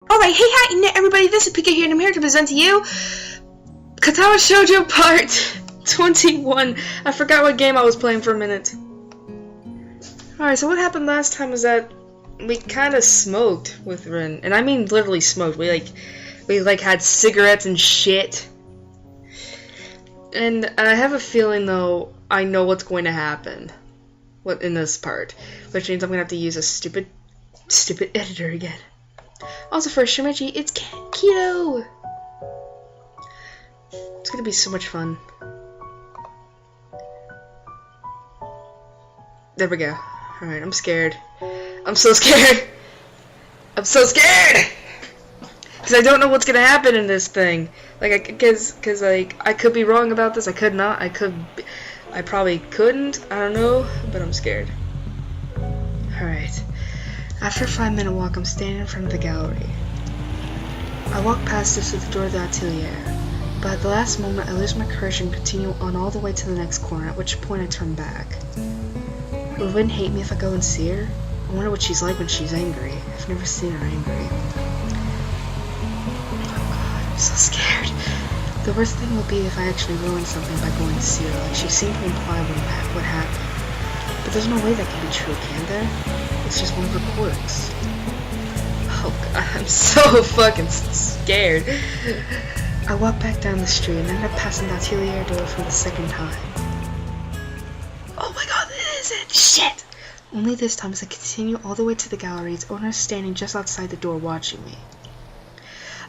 Alright, hey, hi, everybody, this is Pika here, and I'm here to present to you Katawa Shoujo Part 21. I forgot what game I was playing for a minute. Alright, so what happened last time was that we kind of smoked with Rin, and I mean literally smoked. We had cigarettes and shit. And I have a feeling, though, I know what's going to happen in this part, which means I'm going to have to use a stupid editor again. Also, for Shimeji, it's keto! It's gonna be so much fun. There we go. Alright, I'm scared. I'm so scared! I'm so scared! Because I don't know what's gonna happen in this thing. Because I could be wrong about this, I could not, I probably couldn't, I don't know, but I'm scared. Alright. After a 5-minute walk, I'm standing in front of the gallery. I walk past this to the door of the atelier, but at the last moment I lose my courage and continue on all the way to the next corner, at which point I turn back. Will Rin hate me if I go and see her? I wonder what she's like when she's angry. I've never seen her angry. Oh god, I'm so scared. The worst thing will be if I actually ruin something by going to see her, like she seemed to imply what happened. But there's no way that can be true, can there? It's just one of her quirks. Oh god, I'm so fucking scared. I walk back down the street and end up passing the atelier door for the second time. Oh my god, this is it! Shit! Only this time as I continue all the way to the gallery, its owner is standing just outside the door watching me.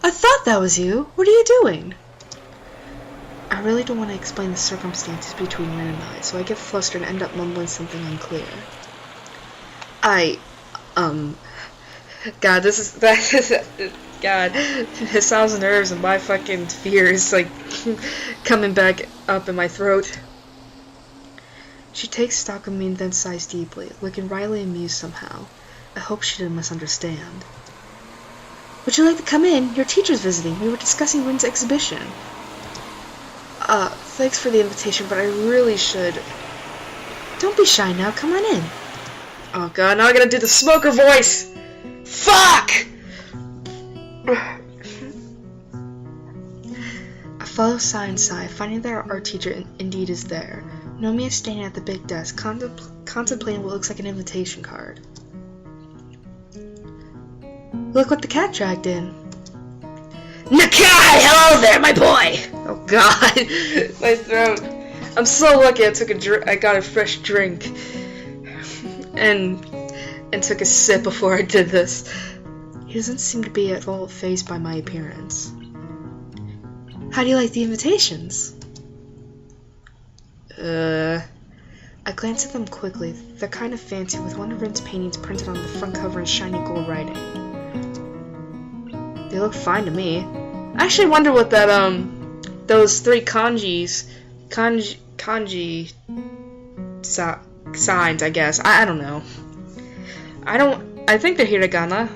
I thought that was you! What are you doing? I really don't want to explain the circumstances between Rin and I, so I get flustered and end up mumbling something unclear. God, God, Hisao's nerves and my fucking fears, coming back up in my throat. She takes stock of me and then sighs deeply, looking wryly amused somehow. I hope she didn't misunderstand. Would you like to come in? Your teacher's visiting. We were discussing Rin's exhibition. Thanks for the invitation, but I really should. Don't be shy now, come on in. Oh god, now I gotta do the smoker voice! Fuck! I follow sigh and sigh, finding that our teacher indeed is there. Nomi is standing at the big desk, contemplating what looks like an invitation card. Look what the cat dragged in. Nakai! Hello there, my boy! Oh god, my throat. I'm so lucky I got a fresh drink. And took a sip before I did this. He doesn't seem to be at all fazed by my appearance. How do you like the invitations? I glance at them quickly. They're kind of fancy, with one of Rin's paintings printed on the front cover in shiny gold writing. They look fine to me. I actually wonder what that, those three kanji signs, I guess. I don't know. I think they're hiragana.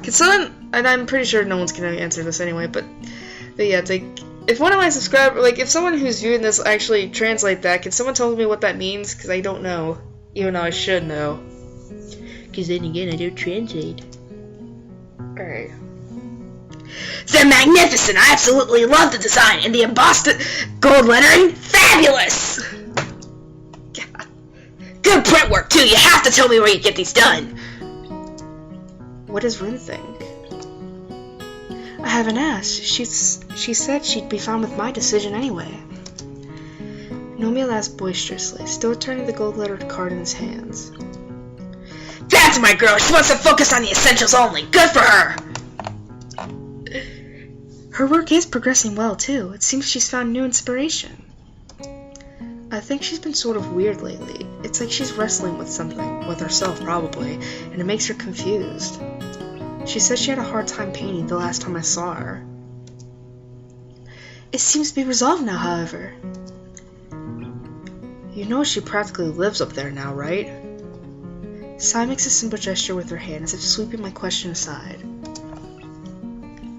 Can someone, and I'm pretty sure no one's gonna answer this anyway, but yeah, it's if one of my subscribers, if someone who's viewing this actually translate that, can someone tell me what that means? Because I don't know, even though I should know. Because then again, I don't translate. Alright. They're magnificent! I absolutely love the design, and the embossed gold lettering, fabulous! God. Good print work, too! You have to tell me where you get these done! What does Rin think? I haven't asked. She said she'd be fine with my decision anyway. Nomi laughs boisterously, still turning the gold-lettered card in his hands. That's my girl! She wants to focus on the essentials only! Good for her! Her work is progressing well, too. It seems she's found new inspiration. I think she's been sort of weird lately. It's like she's wrestling with something, with herself probably, and it makes her confused. She said she had a hard time painting the last time I saw her. It seems to be resolved now, however. You know she practically lives up there now, right? Sai makes a simple gesture with her hand, as if sweeping my question aside.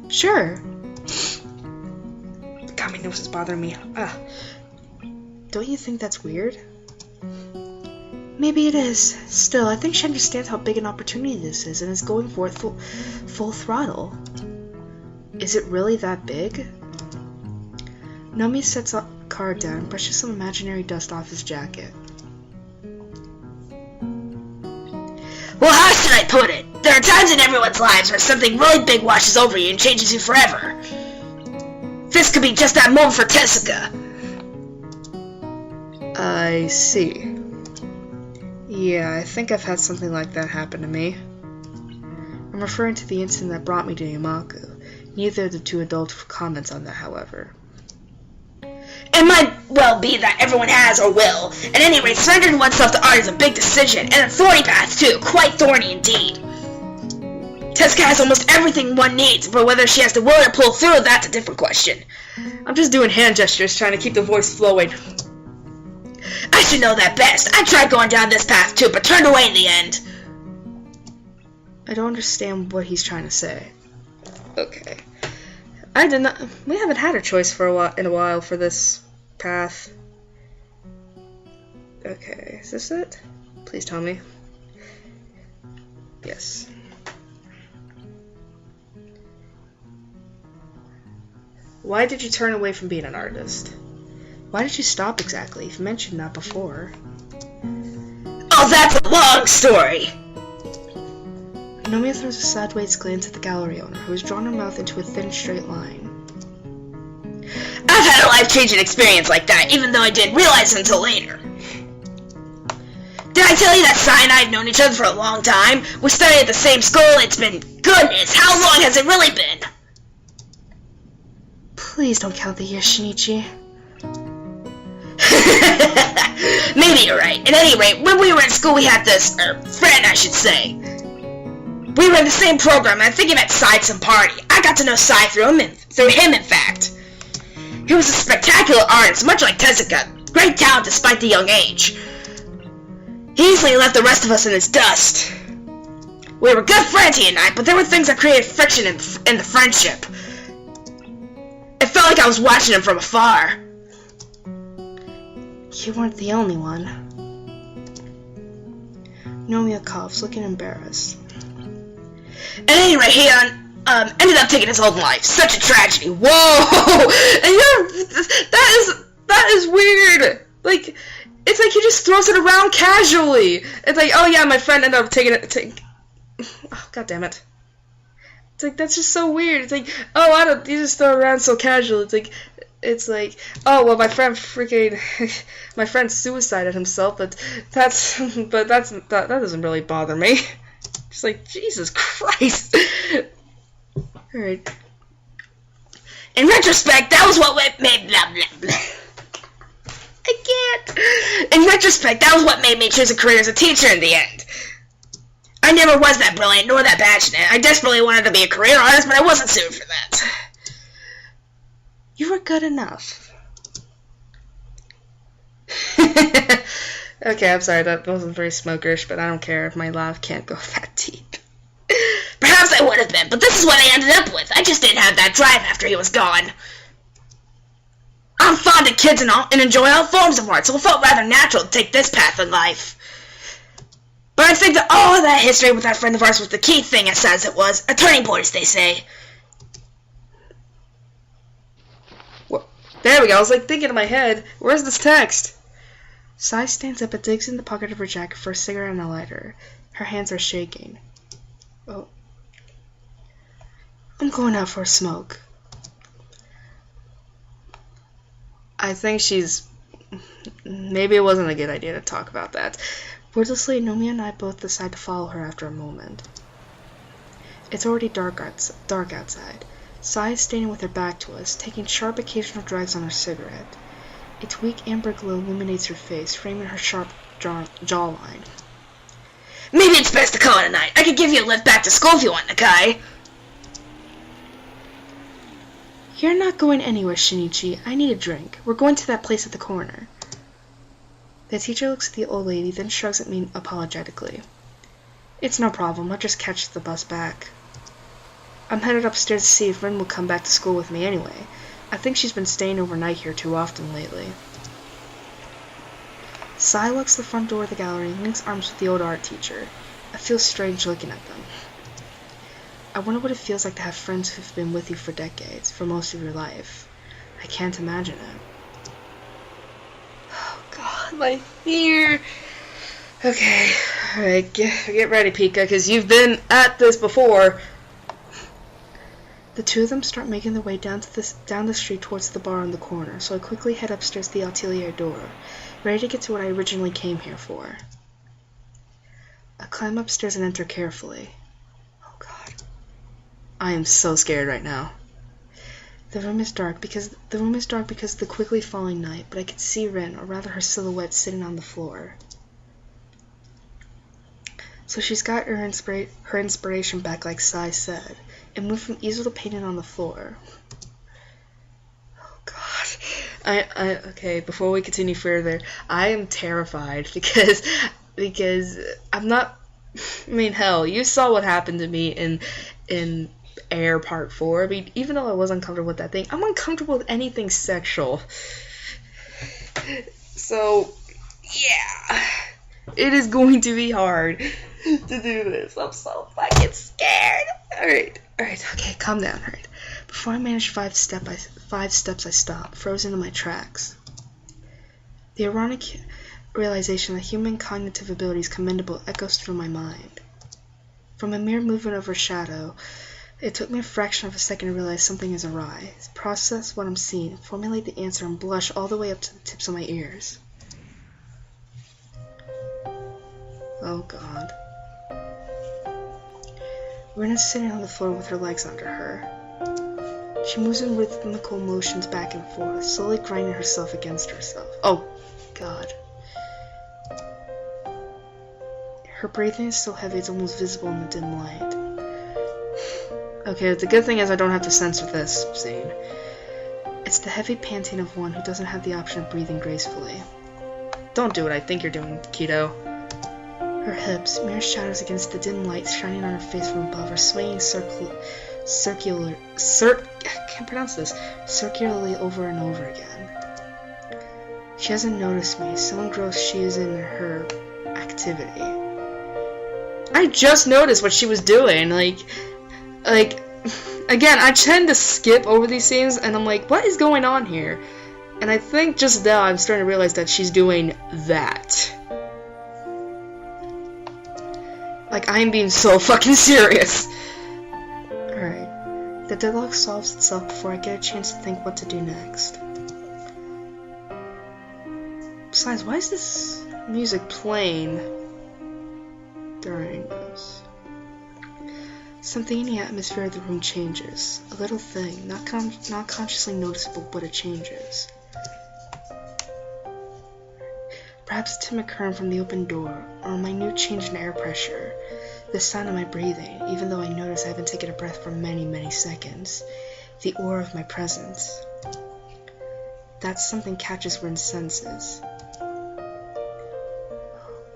Sure. God, my nose is bothering me. Don't you think that's weird? Maybe it is. Still, I think she understands how big an opportunity this is and is going for it full throttle. Is it really that big? Nomi sets a card down and brushes some imaginary dust off his jacket. Well, how should I put it? There are times in everyone's lives where something really big washes over you and changes you forever. This could be just that moment for Tessica. I see. Yeah, I think I've had something like that happen to me. I'm referring to the incident that brought me to Yamaku. Neither of the two adults comments on that, however. It might well be that everyone has or will. At any rate, surrendering oneself to art is a big decision, and a thorny path too, quite thorny indeed. Tessica has almost everything one needs, but whether she has the will to pull through, that's a different question. I'm just doing hand gestures, trying to keep the voice flowing. I should know that best. I tried going down this path too, but turned away in the end. I don't understand what he's trying to say. Okay. I did not. We haven't had a choice in a while for this path. Okay, is this it? Please tell me. Yes. Why did you turn away from being an artist? Why did you stop exactly? You've mentioned that before. Oh, that's a long story! Nomiya throws a sideways glance at the gallery owner, who has drawn her mouth into a thin, straight line. I've had a life-changing experience like that, even though I didn't realize it until later. Did I tell you that Sai and I have known each other for a long time? We studied at the same school. It's been, goodness, how long has it really been? Please don't count the years, Shinichi. Maybe you're right. At any rate, when we were in school, we had this, friend, I should say. We were in the same program, and I think he met Sai at some party. I got to know Sai through him, in fact. He was a spectacular artist, much like Tezuka. Great talent despite the young age. He easily left the rest of us in his dust. We were good friends, he and I, but there were things that created friction in the friendship. It felt like I was watching him from afar. You weren't the only one. Nomiya coughs, looking embarrassed. At any rate, he ended up taking his own life. Such a tragedy. Whoa! And that is weird. Like, it's like he just throws it around casually. It's like, oh yeah, my friend ended up taking it. Oh, God damn it. It's like, that's just so weird. It's like, oh, you just throw it around so casual. It's like, oh well, my friend suicided himself, but that doesn't really bother me. Just like, Jesus Christ. Alright. In retrospect, that was what made blah blah blah. I can't. In retrospect, that was what made me choose a career as a teacher in the end. I never was that brilliant nor that passionate. I desperately wanted to be a career artist, but I wasn't suited for that. You were good enough. Okay, I'm sorry, that wasn't very smokerish, but I don't care if my laugh can't go that deep. Perhaps I would have been, but this is what I ended up with. I just didn't have that drive after he was gone. I'm fond of kids and all, and enjoy all forms of art, so it felt rather natural to take this path in life. But I think that all of that history with that friend of ours was the key thing, as sad as it was. A turning point, as they say. Well, there we go. I was like thinking in my head, where's this text? Sai stands up and digs in the pocket of her jacket for a cigarette and a lighter. Her hands are shaking. Oh. I'm going out for a smoke. I think maybe it wasn't a good idea to talk about that. Wordlessly, Nomiya and I both decide to follow her after a moment. It's already dark outside. Sai is standing with her back to us, taking sharp occasional drags on her cigarette. Its weak amber glow illuminates her face, framing her sharp jawline. Maybe it's best to call it a night. I could give you a lift back to school if you want, Nakai. You're not going anywhere, Shinichi. I need a drink. We're going to that place at the corner. The teacher looks at the old lady, then shrugs at me apologetically. It's no problem. I'll just catch the bus back. I'm headed upstairs to see if Rin will come back to school with me anyway. I think she's been staying overnight here too often lately. Sai walks to the front door of the gallery and links arms with the old art teacher. I feel strange looking at them. I wonder what it feels like to have friends who've been with you for decades, for most of your life. I can't imagine it. Oh god, my fear. Okay, alright, get ready, Pika, because you've been at this before. The two of them start making their way down the street towards the bar on the corner, so I quickly head upstairs to the atelier door, ready to get to what I originally came here for. I climb upstairs and enter carefully. Oh god. I am so scared right now. The room is dark because of the quickly falling night, but I can see Rin, or rather her silhouette, sitting on the floor. So she's got her inspiration back, like Sai said, and moved from easel to painting on the floor. Oh god. Okay, before we continue further, I am terrified because I'm not, I mean, hell, you saw what happened to me in Air Part 4. I mean, even though I was uncomfortable with that thing, I'm uncomfortable with anything sexual. So, yeah. It is going to be hard to do this. I'm so fucking scared. Alright, okay, calm down, alright. Before I manage 5 steps, I stop, frozen in my tracks. The ironic realization that human cognitive ability is commendable echoes through my mind. From a mere movement of her shadow, it took me a fraction of a second to realize something is awry, process what I'm seeing, formulate the answer, and blush all the way up to the tips of my ears. Oh god. Rin is sitting on the floor with her legs under her. She moves in rhythmical motions back and forth, slowly grinding herself against herself. Oh god. Her breathing is so heavy it's almost visible in the dim light. Okay, the good thing is I don't have to censor this scene. It's the heavy panting of one who doesn't have the option of breathing gracefully. Don't do what I think you're doing, Keto. Her hips, mere shadows against the dim light shining on her face from above, are swaying circularly over and over again. She hasn't noticed me, so engrossed she is in her activity. I just noticed what she was doing, like, again, I tend to skip over these scenes, and I'm like, what is going on here? And I think just now I'm starting to realize that she's doing that. Like, I'm being so fucking serious. Alright. The deadlock solves itself before I get a chance to think what to do next. Besides, why is this music playing during this? Something in the atmosphere of the room changes. A little thing, not consciously noticeable, but it changes. Perhaps it's him occurring from the open door, or a minute change in air pressure, the sound of my breathing, even though I notice I haven't taken a breath for many, many seconds, the aura of my presence. That something catches Rin's senses. Oh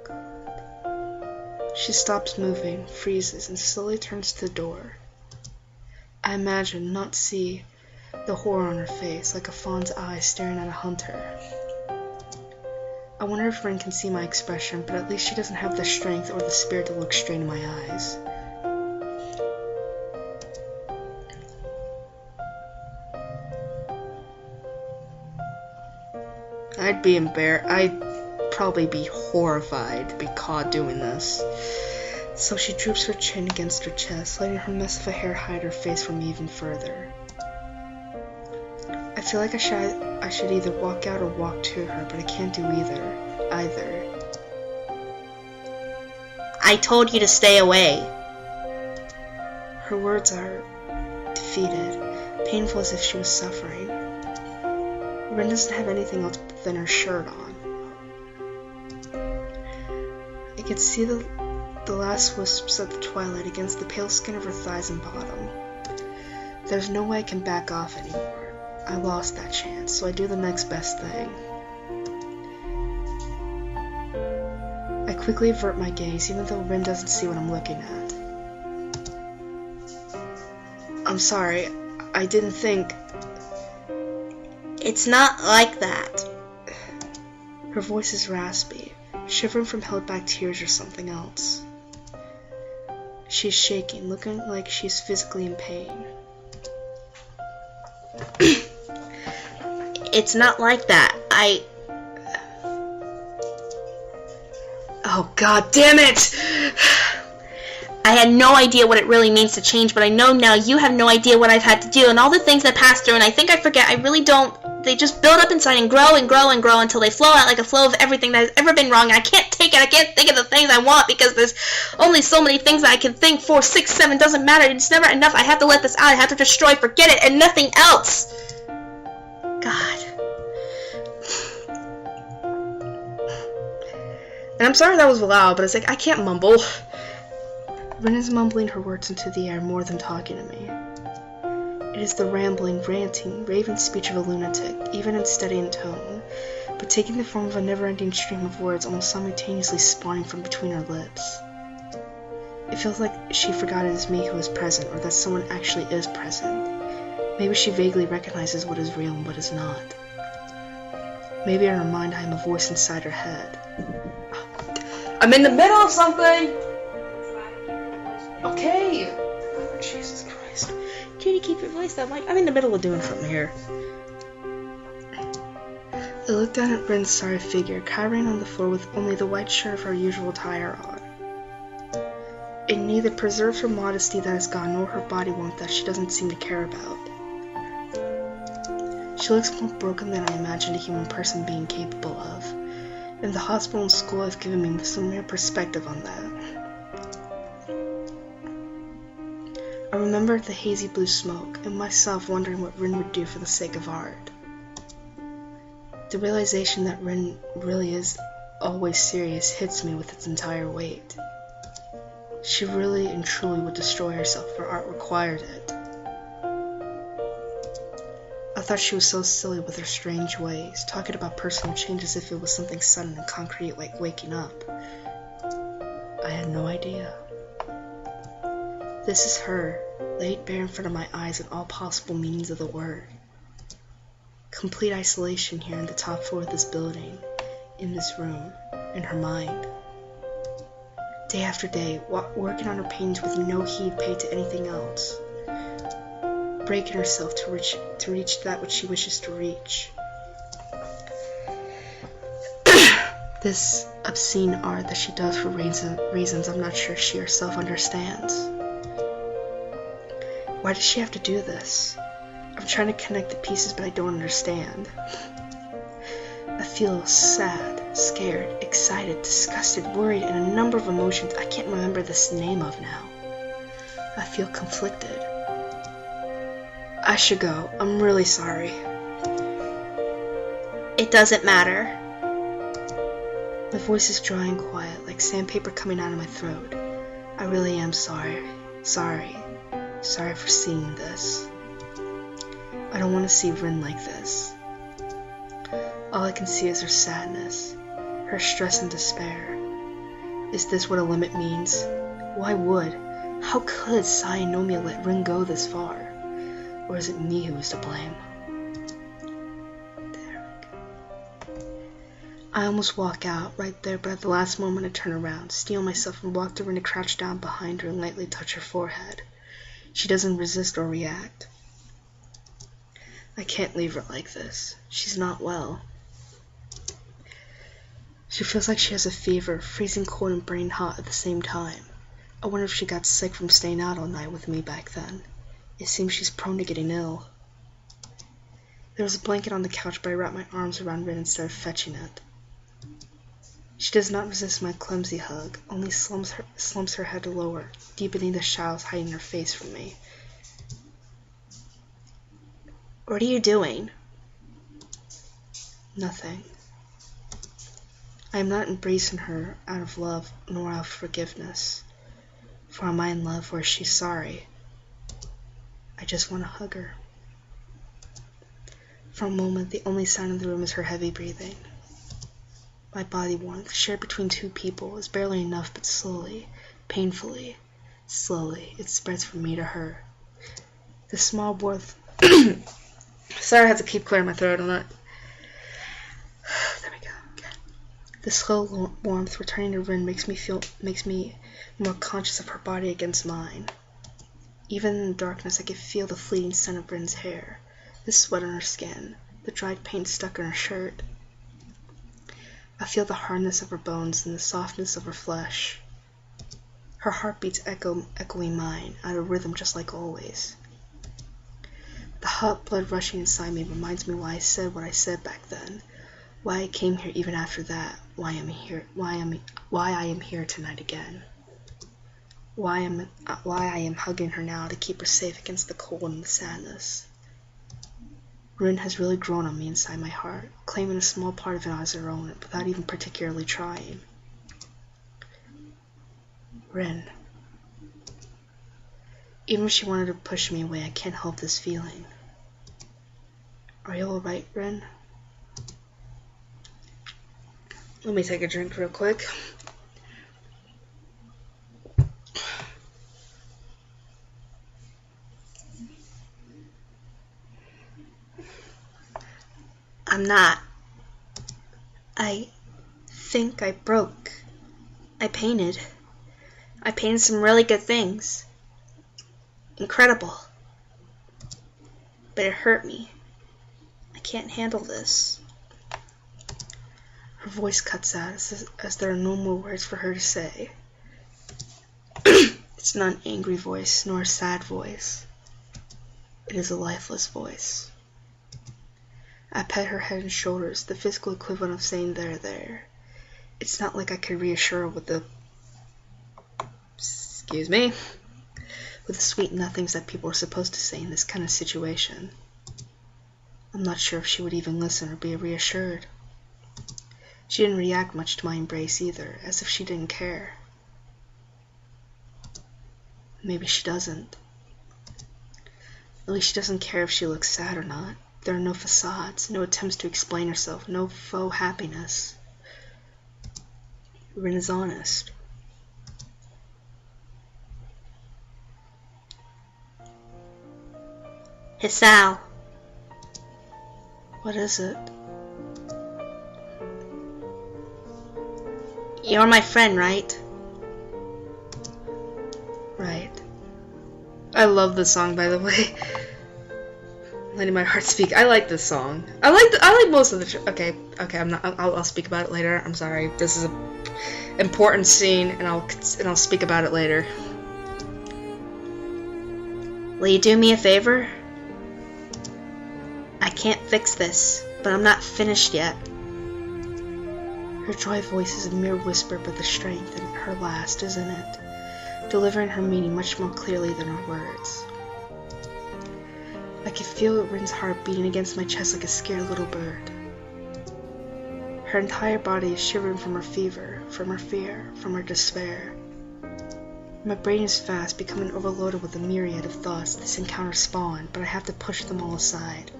god. She stops moving, freezes, and slowly turns to the door. I imagine, not see, the horror on her face, like a fawn's eye staring at a hunter. I wonder if Rin can see my expression, but at least she doesn't have the strength or the spirit to look straight in my eyes. I'd be embarrassed. I'd probably be horrified to be caught doing this. So she droops her chin against her chest, letting her mess of a hair hide her face from me even further. I feel like I should either walk out or walk to her, but I can't do either. I told you to stay away. Her words are defeated, painful as if she was suffering. Rin doesn't have anything else than her shirt on. I could see the last wisps of the twilight against the pale skin of her thighs and bottom. There's no way I can back off anymore. I lost that chance, so I do the next best thing. I quickly avert my gaze, even though Rin doesn't see what I'm looking at. I'm sorry, I didn't think... It's not like that. Her voice is raspy, shivering from held-back tears or something else. She's shaking, looking like she's physically in pain. It's not like that. Oh, god damn it! I had no idea what it really means to change, but I know now you have no idea what I've had to do and all the things I passed through, and I think I forget. I really don't. They just build up inside and grow and grow and grow until they flow out like a flow of everything that has ever been wrong. I can't take it. I can't think of the things I want because there's only so many things that I can think. 4, 6, 7, doesn't matter. It's never enough. I have to let this out. I have to destroy, forget it, and nothing else. God. And I'm sorry that was loud, but it's like, I can't mumble. Rin is mumbling her words into the air more than talking to me. It is the rambling, ranting, raving speech of a lunatic, even in steady in tone, but taking the form of a never-ending stream of words almost simultaneously spawning from between her lips. It feels like she forgot it is me who is present, or that someone actually is present. Maybe she vaguely recognizes what is real and what is not. Maybe in her mind I am a voice inside her head. I'm in the middle of something! Okay! Oh, Jesus Christ. Katie, keep your voice down. I'm in the middle of doing something here. I looked down at Rin's sorry figure, cowering on the floor with only the white shirt of her usual attire on. It neither preserves her modesty that is gone, nor her body warmth that she doesn't seem to care about. She looks more broken than I imagined a human person being capable of, and the hospital and school have given me some real perspective on that. I remembered the hazy blue smoke, and myself wondering what Rin would do for the sake of art. The realization that Rin really is always serious hits me with its entire weight. She really and truly would destroy herself if her art required it. I thought she was so silly with her strange ways, talking about personal change as if it was something sudden and concrete like waking up. I had no idea. This is her, laid bare in front of my eyes in all possible meanings of the word. Complete isolation here in the top floor of this building, in this room, in her mind. Day after day, working on her paintings with no heed paid to anything else. Breaking herself to reach that which she wishes to reach. This obscene art that she does for reasons I'm not sure she herself understands. Why does she have to do this? I'm trying to connect the pieces, but I don't understand. I feel sad, scared, excited, disgusted, worried, and a number of emotions I can't remember this name of now. I feel conflicted. I should go. I'm really sorry. It doesn't matter. My voice is dry and quiet, like sandpaper coming out of my throat. I really am sorry. Sorry for seeing this. I don't want to see Rin like this. All I can see is her sadness, her stress and despair. Is this what a limit means? Why would? How could Sai and Nomiya let Rin go this far? Or is it me who is to blame? There we go. I almost walk out right there, but at the last moment I turn around, steel myself, and walk to Rin to crouch down behind her and lightly touch her forehead. She doesn't resist or react. I can't leave her like this. She's not well. She feels like she has a fever, freezing cold and brain hot at the same time. I wonder if she got sick from staying out all night with me back then. It seems she's prone to getting ill. There was a blanket on the couch, but I wrapped my arms around Rin instead of fetching it. She does not resist my clumsy hug, only slumps her head lower, deepening the shadows hiding her face from me. What are you doing? Nothing. I am not embracing her out of love, nor out of forgiveness. For am I in love, or is she sorry? I just want to hug her. For a moment, the only sound in the room is her heavy breathing. My body warmth, shared between two people, is barely enough, but slowly, painfully, slowly, it spreads from me to her. The small warmth... Sorry, I have to keep clearing my throat on that. There we go. Okay. The slow warmth returning to Rin makes me more conscious of her body against mine. Even in the darkness, I can feel the fleeting scent of Rin's hair, the sweat on her skin, the dried paint stuck in her shirt. I feel the hardness of her bones and the softness of her flesh. Her heartbeats echoing mine, out of rhythm just like always. The hot blood rushing inside me reminds me why I said what I said back then, why I came here even after that, why I am here tonight again. Why I am hugging her now to keep her safe against the cold and the sadness. Rin has really grown on me inside my heart, claiming a small part of it as her own without even particularly trying. Rin. Even if she wanted to push me away, I can't help this feeling. Are you alright, Rin? Let me take a drink real quick. I'm not. I think I broke. I painted some really good things. Incredible. But it hurt me. I can't handle this. Her voice cuts out as there are no more words for her to say. It's not an angry voice, nor a sad voice. It is a lifeless voice. I pet her head and shoulders, the physical equivalent of saying there. It's not like I could reassure her with the sweet nothings that people are supposed to say in this kind of situation. I'm not sure if she would even listen or be reassured. She didn't react much to my embrace either, as if she didn't care. Maybe she doesn't. At least she doesn't care if she looks sad or not. There are no facades, no attempts to explain herself, no faux happiness. Rin is honest. Hey, Sal. What is it? You're my friend, right? Right. I love this song, by the way. Letting my heart speak. I like this song. I like most of the. Okay. I'll speak about it later. I'm sorry. This is a important scene, and I'll speak about it later. Will you do me a favor? I can't fix this, but I'm not finished yet. Her dry voice is a mere whisper, but the strength in her last is in it, delivering her meaning much more clearly than her words. I can feel Rin's heart beating against my chest like a scared little bird. Her entire body is shivering from her fever, from her fear, from her despair. My brain is fast, becoming overloaded with a myriad of thoughts this encounter spawned, but I have to push them all aside.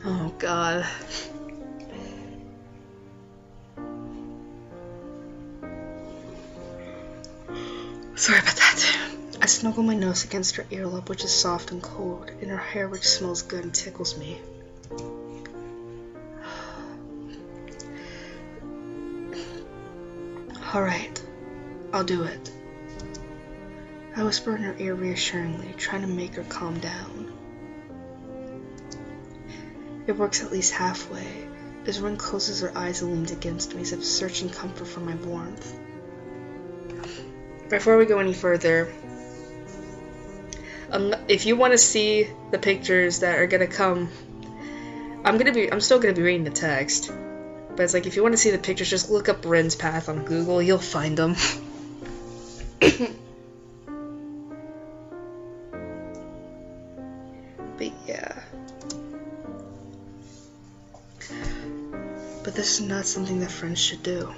Oh God. Sorry about that. I snuggle my nose against her earlobe, which is soft and cold, and her hair, which smells good and tickles me. Alright, I'll do it. I whisper in her ear reassuringly, trying to make her calm down. It works at least halfway, as Rin closes her eyes and leans against me as if searching comfort for my warmth. Before we go any further, if you want to see the pictures that are gonna come, I'm still gonna be reading the text, but it's like if you want to see the pictures, just look up Rin's path on Google. You'll find them. But yeah. But this is not something that friends should do.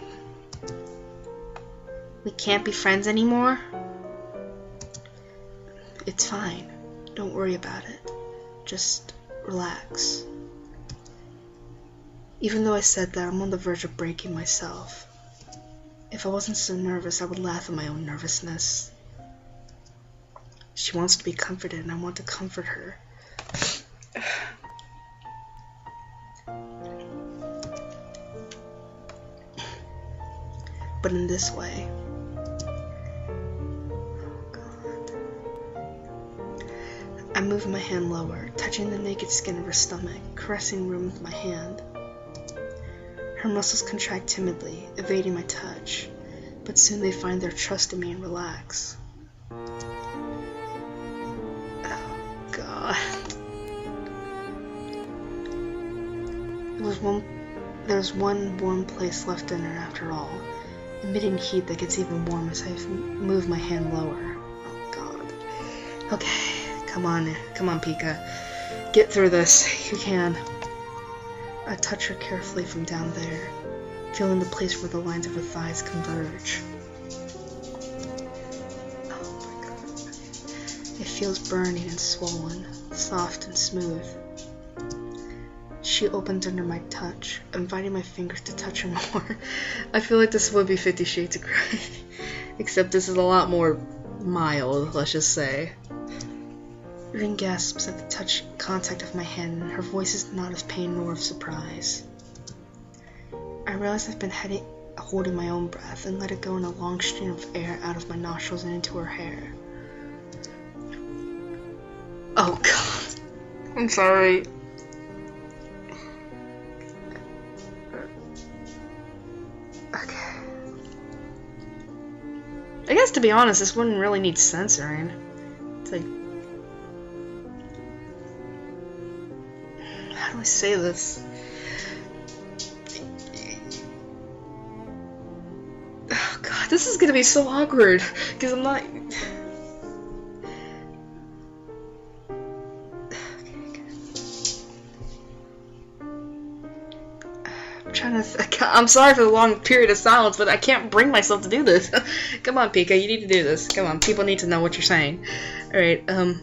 We can't be friends anymore? It's fine. Don't worry about it. Just relax. Even though I said that, I'm on the verge of breaking myself. If I wasn't so nervous, I would laugh at my own nervousness. She wants to be comforted, and I want to comfort her. but in this way. Oh God. I moved my hand lower, touching the naked skin of her stomach, caressing room with my hand. Her muscles contract timidly, evading my touch, but soon they find their trust in me and relax. Oh God. There was one warm place left in her after all, emitting heat that gets even warmer as I move my hand lower. Oh God. Okay, come on, Pika. Get through this. You can. I touch her carefully from down there, feeling the place where the lines of her thighs converge. Oh my God. It feels burning and swollen, soft and smooth. She opened under my touch, inviting my fingers to touch her more. I feel like this would be 50 Shades of Grey, except this is a lot more mild, let's just say. Rin gasps at the touch contact of my hand, and her voice is not of pain nor of surprise. I realize I've been holding my own breath and let it go in a long stream of air out of my nostrils and into her hair. Oh God. I'm sorry. Okay. I guess to be honest, this wouldn't really need censoring. It's like, how do I say this? Oh God, this is gonna be so awkward because I'm not. I'm sorry for the long period of silence, but I can't bring myself to do this. Come on, Pika, you need to do this. Come on, people need to know what you're saying. Alright, okay.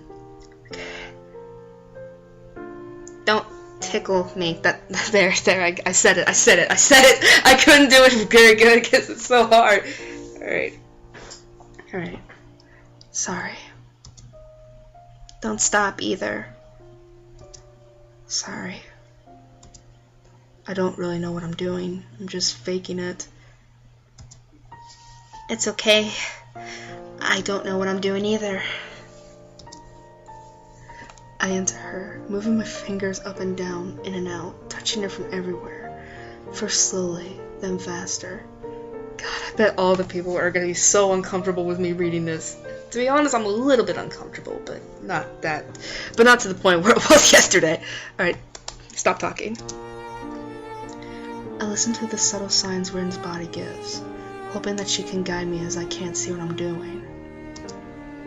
Don't tickle me. There, I said it. I couldn't do it very good because it's so hard. Alright. Sorry. Don't stop either. Sorry. I don't really know what I'm doing. I'm just faking it. It's okay. I don't know what I'm doing either. I enter her, moving my fingers up and down, in and out, touching her from everywhere. First slowly, then faster. God, I bet all the people are gonna be so uncomfortable with me reading this. To be honest, I'm a little bit uncomfortable, but not to the point where it was yesterday. Alright, stop talking. I listen to the subtle signs Rin's body gives, hoping that she can guide me as I can't see what I'm doing.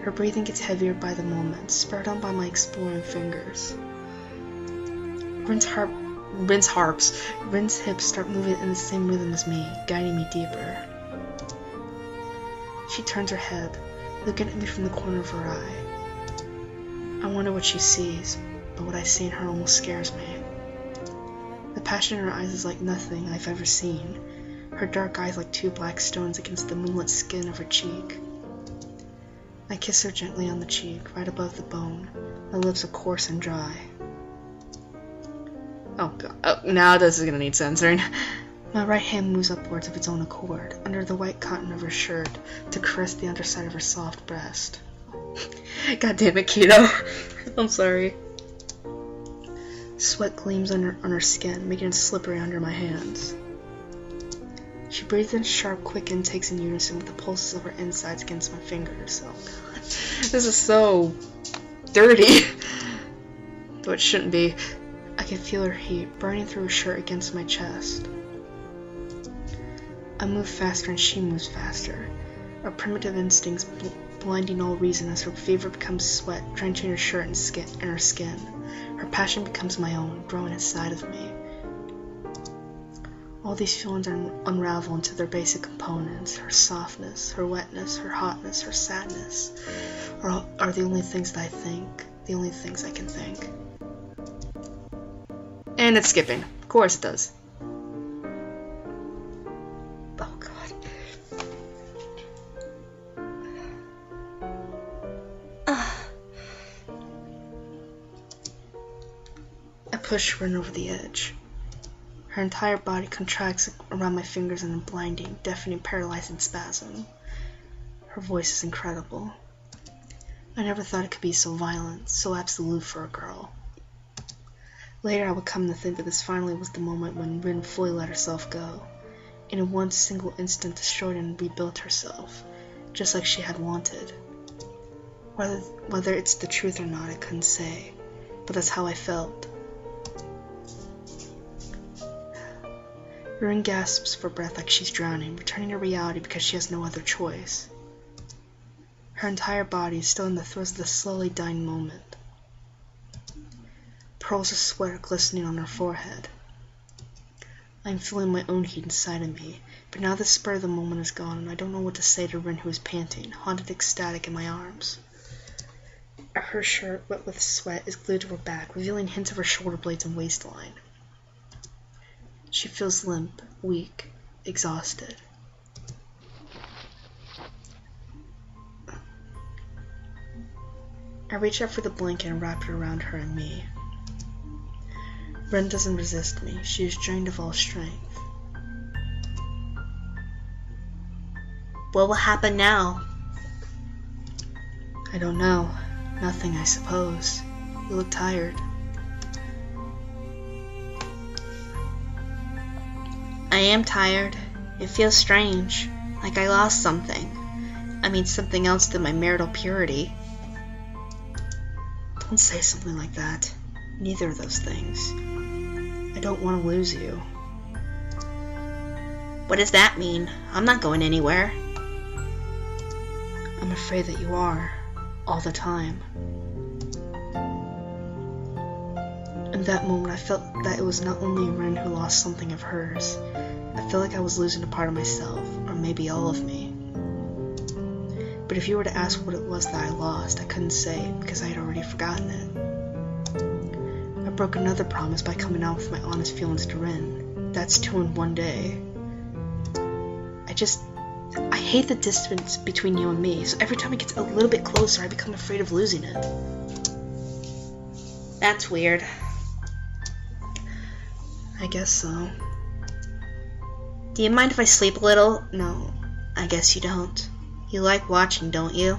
Her breathing gets heavier by the moment, spurred on by my exploring fingers. Rin's hips start moving in the same rhythm as me, guiding me deeper. She turns her head, looking at me from the corner of her eye. I wonder what she sees, but what I see in her almost scares me. The passion in her eyes is like nothing I've ever seen, her dark eyes like two black stones against the moonlit skin of her cheek. I kiss her gently on the cheek, right above the bone. My lips are coarse and dry. Oh God, now this is gonna need censoring. My right hand moves upwards of its own accord, under the white cotton of her shirt, to caress the underside of her soft breast. God damn it, Keto. I'm sorry. Sweat gleams on her skin, making it slippery under my hands. She breathes in sharp, quick intakes in unison with the pulses of her insides against my fingers. Oh God, this is so dirty. Though it shouldn't be. I can feel her heat burning through her shirt against my chest. I move faster and she moves faster, our primitive instincts blinding all reason as her fever becomes sweat, drenching her shirt and her skin. Her passion becomes my own, growing inside of me. All these feelings unravel into their basic components. Her softness, her wetness, her hotness, her sadness are the only things that I think, the only things I can think. And it's skipping. Of course it does. Oh God. I push Rin over the edge. Her entire body contracts around my fingers in a blinding, deafening, paralyzing spasm. Her voice is incredible. I never thought it could be so violent, so absolute for a girl. Later I would come to think that this finally was the moment when Rin fully let herself go, and in one single instant destroyed and rebuilt herself, just like she had wanted. Whether it's the truth or not, I couldn't say, but that's how I felt. Rin gasps for breath like she's drowning, returning to reality because she has no other choice. Her entire body is still in the throes of the slowly dying moment. Pearls of sweat are glistening on her forehead. I am feeling my own heat inside of me, but now the spur of the moment is gone, and I don't know what to say to Rin, who is panting, haunted ecstatic in my arms. Her shirt, wet with sweat, is glued to her back, revealing hints of her shoulder blades and waistline. She feels limp, weak, exhausted. I reach out for the blanket and wrap it around her and me. Ren doesn't resist me. She is drained of all strength. What will happen now? I don't know. Nothing, I suppose. You look tired. I am tired. It feels strange, like I lost something. I mean something else than my marital purity. Don't say something like that. Neither of those things. I don't want to lose you. What does that mean? I'm not going anywhere. I'm afraid that you are. All the time. In that moment, I felt that it was not only Ren who lost something of hers. I felt like I was losing a part of myself, or maybe all of me. But if you were to ask what it was that I lost, I couldn't say because I had already forgotten it. I broke another promise by coming out with my honest feelings to Rin. That's 2 in one day. I hate the distance between you and me, so every time it gets a little bit closer, I become afraid of losing it. That's weird. I guess so. Do you mind if I sleep a little? No, I guess you don't. You like watching, don't you?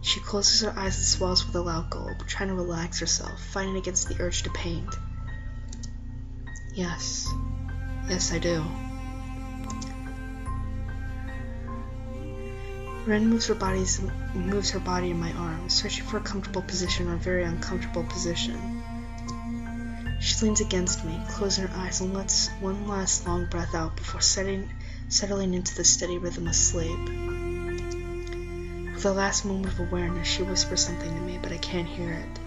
She closes her eyes and swallows with a loud gulp, trying to relax herself, fighting against the urge to paint. Yes. Yes, I do. Ren moves her body in my arms, searching for a comfortable position or a very uncomfortable position. She leans against me, closing her eyes, and lets one last long breath out before settling into the steady rhythm of sleep. With a last moment of awareness, she whispers something to me, but I can't hear it.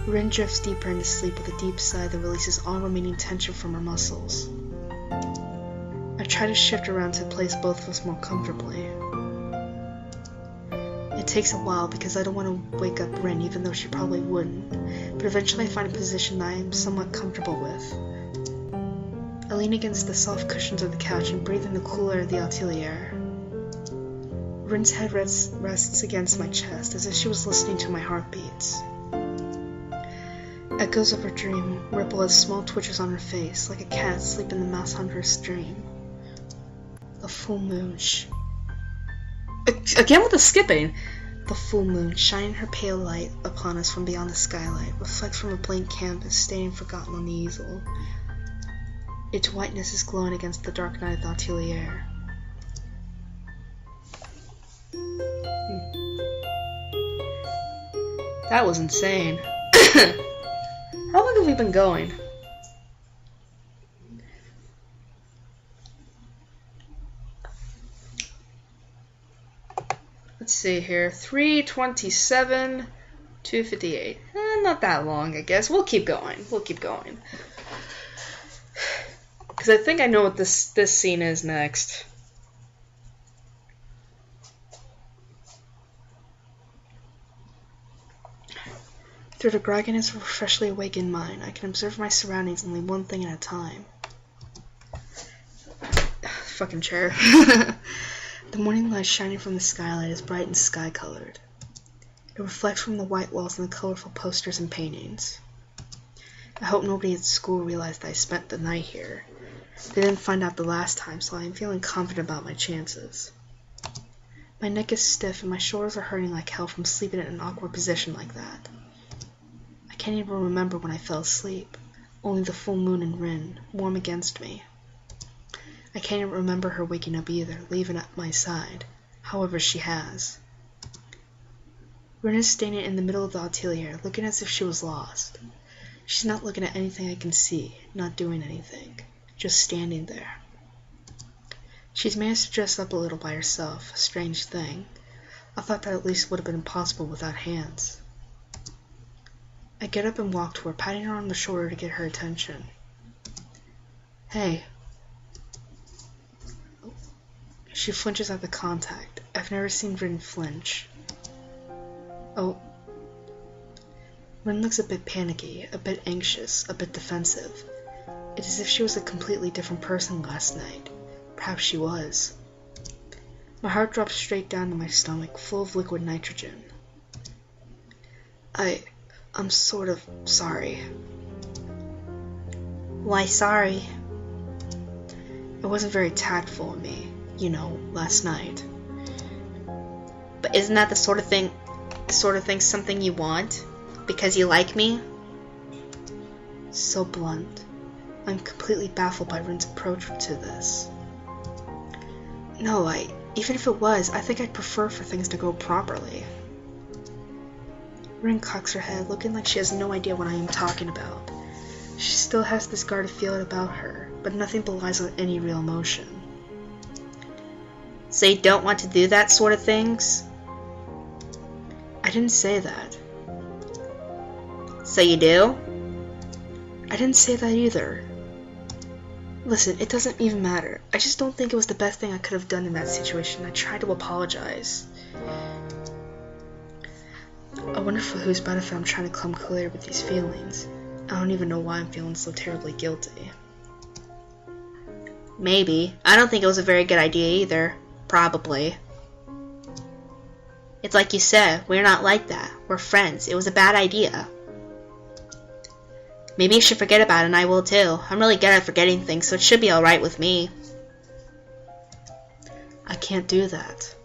Ren drifts deeper into sleep with a deep sigh that releases all remaining tension from her muscles. I try to shift around to place both of us more comfortably. It takes a while because I don't want to wake up Rin, even though she probably wouldn't, but eventually I find a position that I am somewhat comfortable with. I lean against the soft cushions of the couch and breathe in the cool air of the atelier. Rin's head rests against my chest, as if she was listening to my heartbeats. Echoes of her dream ripple as small twitches on her face, like a cat asleep in the mouse hunter's dream. The full moon Again with the skipping! The full moon, shining her pale light upon us from beyond the skylight, reflects from a blank canvas staying forgotten on the easel. Its whiteness is glowing against the dark night of the atelier. That was insane. How long have we been going? Let's see here. 3:27, 2:58. Not that long, I guess. We'll keep going. Because I think I know what this scene is next. Through the grogginess of a freshly awakened mind, I can observe my surroundings only one thing at a time. Fucking chair. The morning light shining from the skylight is bright and sky-colored. It reflects from the white walls and the colorful posters and paintings. I hope nobody at school realized I spent the night here. They didn't find out the last time, so I am feeling confident about my chances. My neck is stiff and my shoulders are hurting like hell from sleeping in an awkward position like that. I can't even remember when I fell asleep. Only the full moon and Rin, warm against me. I can't even remember her waking up either, leaving at my side. However, she has. Rin is standing in the middle of the atelier, looking as if she was lost. She's not looking at anything I can see, not doing anything, just standing there. She's managed to dress up a little by herself, a strange thing. I thought that at least would have been impossible without hands. I get up and walk to her, patting her on the shoulder to get her attention. Hey. She flinches at the contact. I've never seen Rin flinch. Oh. Rin looks a bit panicky, a bit anxious, a bit defensive. It's as if she was a completely different person last night. Perhaps she was. My heart drops straight down to my stomach, full of liquid nitrogen. I'm sort of sorry. Why sorry? It wasn't very tactful of me, last night. But isn't that the sort of thing something you want? Because you like me? So blunt. I'm completely baffled by Rin's approach to this. No, even if it was, I think I'd prefer for things to go properly. Rin cocks her head, looking like she has no idea what I am talking about. She still has this guarded feeling about her, but nothing belies any real emotion. So you don't want to do that sort of things? I didn't say that. So you do? I didn't say that either. Listen, it doesn't even matter. I just don't think it was the best thing I could have done in that situation. I tried to apologize. I wonder for whose benefit I'm trying to come clear with these feelings. I don't even know why I'm feeling so terribly guilty. Maybe. I don't think it was a very good idea either. Probably. It's like you said, we're not like that. We're friends. It was a bad idea. Maybe you should forget about it and I will too. I'm really good at forgetting things, so it should be alright with me. I can't do that.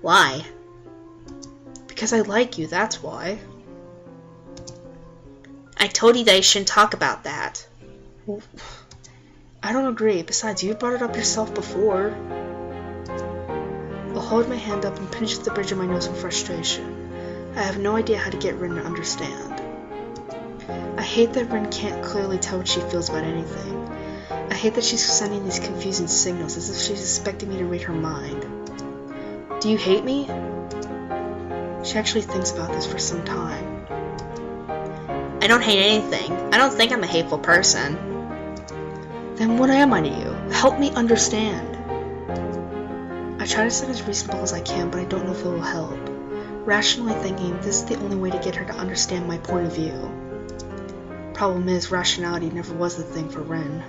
Why? Because I like you, that's why. I told you that you shouldn't talk about that. Well, I don't agree. Besides, you brought it up yourself before. I'll hold my hand up and pinch at the bridge of my nose in frustration. I have no idea how to get Rin to understand. I hate that Rin can't clearly tell what she feels about anything. I hate that she's sending these confusing signals as if she's expecting me to read her mind. Do you hate me? She actually thinks about this for some time. I don't hate anything. I don't think I'm a hateful person. Then what am I to you? Help me understand. I try to sound as reasonable as I can, but I don't know if it will help. Rationally thinking, this is the only way to get her to understand my point of view. Problem is, rationality never was the thing for Rin.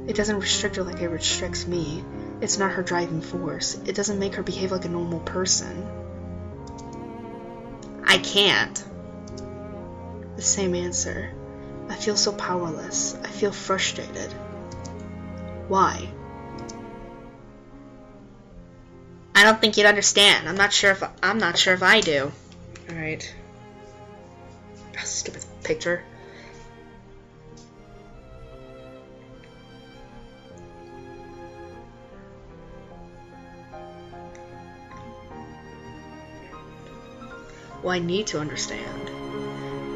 It doesn't restrict her like it restricts me. It's not her driving force. It doesn't make her behave like a normal person. I can't. The same answer. I feel so powerless. I feel frustrated. Why? I don't think you'd understand. I'm not sure if I do. Alright. Stupid picture. Well, I need to understand.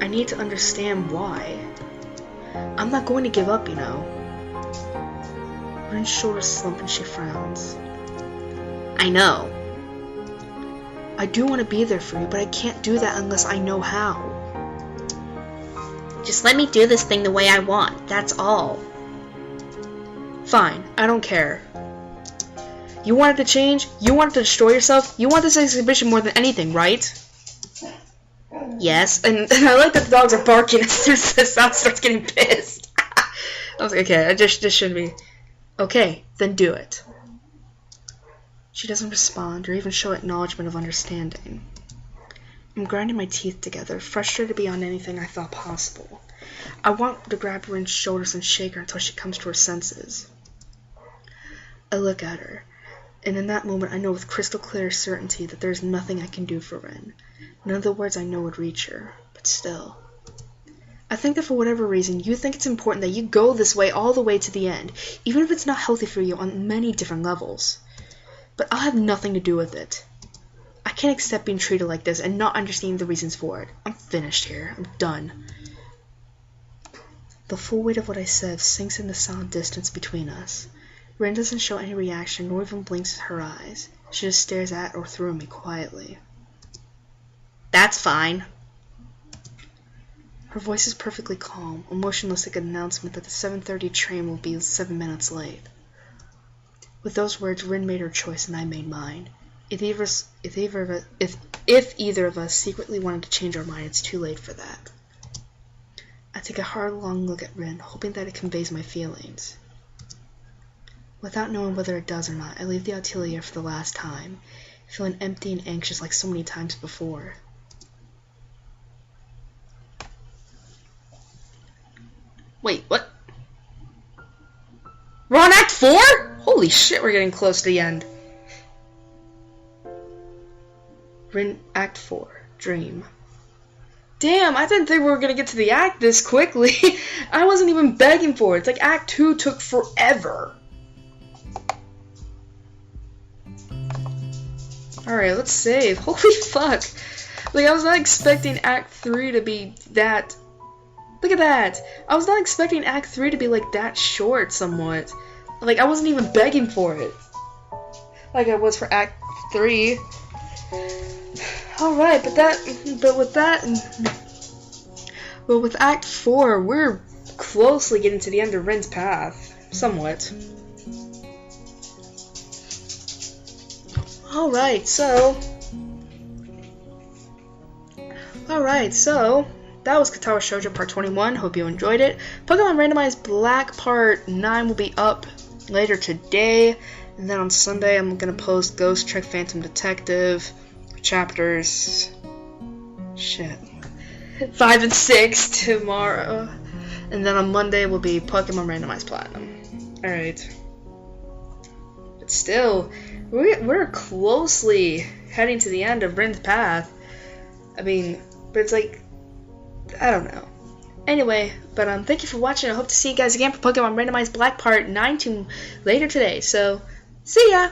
I need to understand why. I'm not going to give up, Rin's shoulders slump and she frowns. I know. I do want to be there for you, but I can't do that unless I know how. Just let me do this thing the way I want. That's all. Fine, I don't care. You wanted to change? You wanted to destroy yourself? You want this exhibition more than anything, right? Yes. And I like that the dogs are barking as soon as the sound starts getting pissed. I was like, okay, I just shouldn't be. Okay, then do it. She doesn't respond or even show acknowledgement of understanding. I'm grinding my teeth together, frustrated beyond anything I thought possible. I want to grab Rin's shoulders and shake her until she comes to her senses. I look at her, and in that moment I know with crystal clear certainty that there is nothing I can do for Rin. None of the words I know would reach her, but still. I think that for whatever reason, you think it's important that you go this way all the way to the end, even if it's not healthy for you on many different levels. But I'll have nothing to do with it. I can't accept being treated like this and not understanding the reasons for it. I'm finished here. I'm done. The full weight of what I said sinks in the silent distance between us. Rin doesn't show any reaction, nor even blinks her eyes. She just stares at or through me quietly. That's fine. Her voice is perfectly calm, emotionless like an announcement that the 7:30 train will be 7 minutes late. With those words, Rin made her choice and I made mine. If either of us secretly wanted to change our mind, it's too late for that. I take a hard, long look at Rin, hoping that it conveys my feelings. Without knowing whether it does or not, I leave the atelier for the last time, feeling empty and anxious like so many times before. Wait, what? We're on Act 4? Holy shit, we're getting close to the end. Rin, Act 4, Dream. Damn, I didn't think we were gonna get to the act this quickly. I wasn't even begging for it. It's like Act 2 took forever. Alright, let's save. Holy fuck. Like, I was not expecting Act 3 to be that... Look at that! I was not expecting Act 3 to be, like, that short, somewhat. Like, I wasn't even begging for it. Like I was for Act 3. Alright, but with Act 4, we're closely getting to the end of Rin's path. Somewhat. Alright, so that was Katawa Shoujo Part 21. Hope you enjoyed it. Pokemon Randomized Black Part 9 will be up later today. And then on Sunday, I'm going to post Ghost Trick Phantom Detective chapters 5 and 6 tomorrow. And then on Monday will be Pokemon Randomized Platinum. Alright. But still, we're closely heading to the end of Rin's path. I mean, but it's like, I don't know. Anyway, but thank you for watching. I hope to see you guys again for Pokemon Randomized Black Part 9 later today. So, see ya!